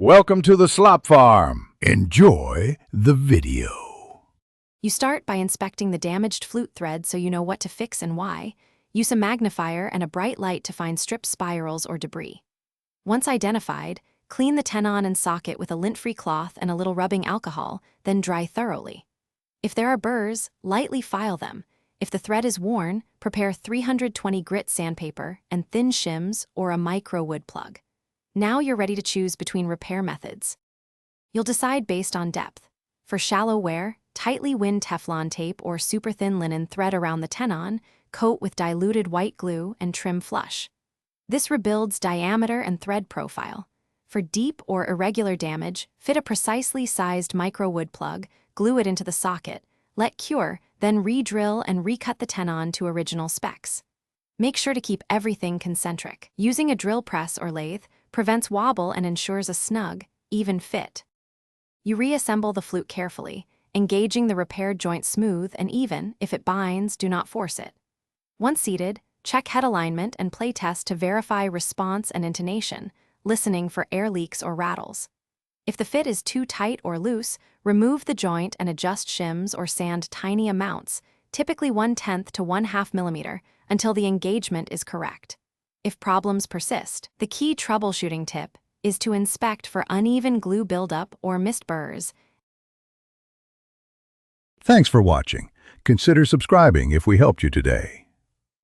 Welcome to the Slop Farm. Enjoy the video. You start by inspecting the damaged flute thread so you know what to fix and why. Use a magnifier and a bright light to find stripped spirals or debris. Once identified, clean the tenon and socket with a lint-free cloth and a little rubbing alcohol, then dry thoroughly. If there are burrs, lightly file them. If the thread is worn, prepare 320 grit sandpaper and thin shims or a micro wood plug. Now you're ready to choose between repair methods. You'll decide based on depth. For shallow wear, tightly wind Teflon tape or super thin linen thread around the tenon, coat with diluted white glue and trim flush. This rebuilds diameter and thread profile. For deep or irregular damage, fit a precisely sized micro wood plug, glue it into the socket, let cure, then re-drill and recut the tenon to original specs. Make sure to keep everything concentric. Using a drill press or lathe prevents wobble and ensures a snug, even fit. You reassemble the flute carefully, engaging the repaired joint smooth and even. If it binds, do not force it. Once seated, check head alignment and play test to verify response and intonation, listening for air leaks or rattles. If the fit is too tight or loose, remove the joint and adjust shims or sand tiny amounts, typically 1/10 to 1/2 millimeter, until the engagement is correct. If problems persist, the key troubleshooting tip is to inspect for uneven glue buildup or missed burrs. Thanks for watching. Consider subscribing if we helped you today.